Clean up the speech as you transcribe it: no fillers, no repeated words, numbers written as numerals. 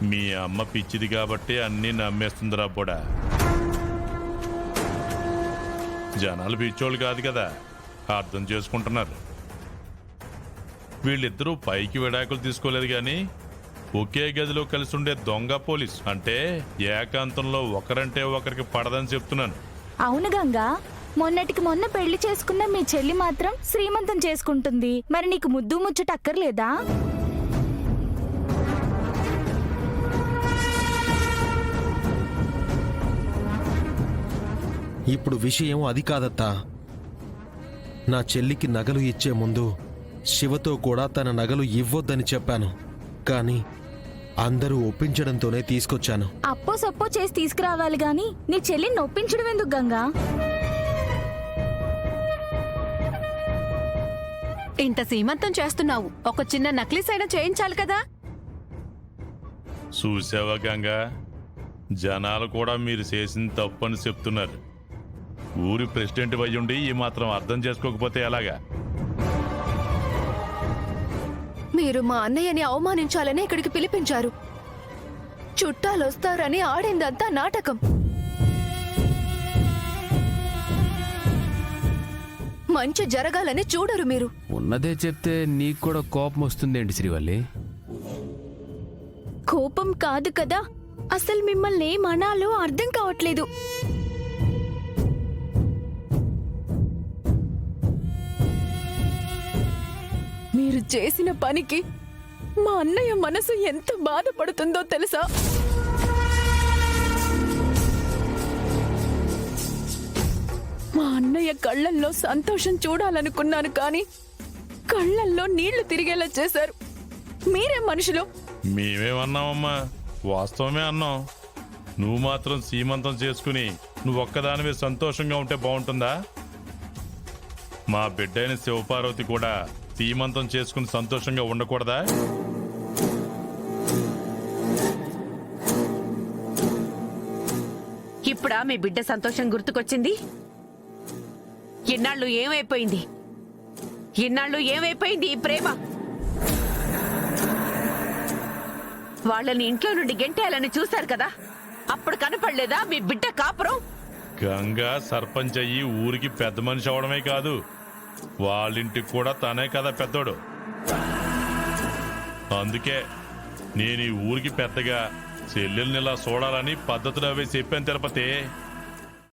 మీ అమ్మ పిచ్చిది కాబట్టి అన్నీ నమ్మేస్తుందిరా బుడా. జనాలు పిచ్చోళ్ళు కాదు కదా, అర్థం చేసుకుంటున్నారు. వీళ్ళిద్దరూ పైకి విడాకులు తీసుకోలేదు కానీ ఒకే గదిలో కలిసి ఉండే దొంగ పోలీస్ అంటే ఏకాంతంలో ఒకరంటే ఒకరికి పడదని చెప్తున్నాను. అవును గంగా, మొన్నటికి మొన్న పెళ్లి చేసుకున్న మీ చెల్లి మాత్రం శ్రీమంతం చేసుకుంటుంది. మరి నీకు ముద్దు ముచ్చట అక్కర్లేదా? ఇప్పుడు విషయం అది కాదత్తా. నా చెల్లికి నగలు ఇచ్చే ముందు శివతో కూడా తన నగలు ఇవ్వొద్దని చెప్పాను. కానీ అందరూ ఒప్పించడంతోనే తీసుకొచ్చాను. అప్పో సప్పో చేసి తీసుకురావాలి గాని నీ చెల్లిని నొప్పించడం ఎందుకు గంగా? ఇంత సీమంతం చేస్తున్నావు, ఒక చిన్న నక్లీస్ అయినా చేయించాలి కదా. చూసావా గంగా, జనాలు కూడా మీరు చేసిన తప్పని చెప్తున్నారు. ఊరి ప్రెసిడెంట్ అయ్యుండి ఈ మాత్రం అర్థం చేసుకోకపోతే ఎలాగా? మీరు మా అన్నయ్యని అవమానించాలని ఇక్కడికి పిలిపించారు. చుట్టాలొస్తారని ఆడిందంతా నాటకం. మంచి జరగాలని చూడరు మీరు. ఉన్నదే చెప్తే నీకు కూడా కోపం వస్తుందేంటి శ్రీవల్లి? కోపం కాదు కదా, అసలు మిమ్మల్ని ఏమనాలో అర్థం కావట్లేదు. మీరు చేసిన పనికి మా అన్నయ్య మనసు ఎంత బాధపడుతుందో తెలుసా? మా అన్నయ్య కళ్ళల్లో సంతోషం చూడాలనుకున్నాను, కానీ కళ్ళల్లో నీళ్లు తిరిగేలా చేశారు. మీరే మనుషులు. మేమేమన్నామమ్మా, వాస్తవమే అన్నాం. నువ్వు మాత్రం సీమంతం చేసుకుని నువ్వు ఒక్కదానివే సంతోషంగా ఉంటే బాగుంటుందా? మా బిడ్డైన శివపార్వతి కూడా సీమంతం చేసుకుని సంతోషంగా ఉండకూడదా? ఇప్పుడా మీ బిడ్డ సంతోషం గుర్తుకొచ్చింది? ఇన్నాళ్ళు ఏమైపోయింది? ఇన్నాళ్ళు ఏమైపోయింది ఈ ప్రేమ? వాళ్ళని ఇంట్లో నుండి గెంటేయాలని చూశారు కదా, అప్పుడు కనపడలేదా మీ బిడ్డ కాపురం? గంగా సర్పంచ్ అయ్యి ఊరికి పెద్ద మనిషి అవడమే కాదు, వాళ్ళింటికి కూడా తనే కదా పెద్దోడు. అందుకే నేను ఈ ఊరికి పెద్దగా చెల్లెల్ని ఇలా చూడాలని పద్ధతులు అవే చెప్పాను తిరుపతి.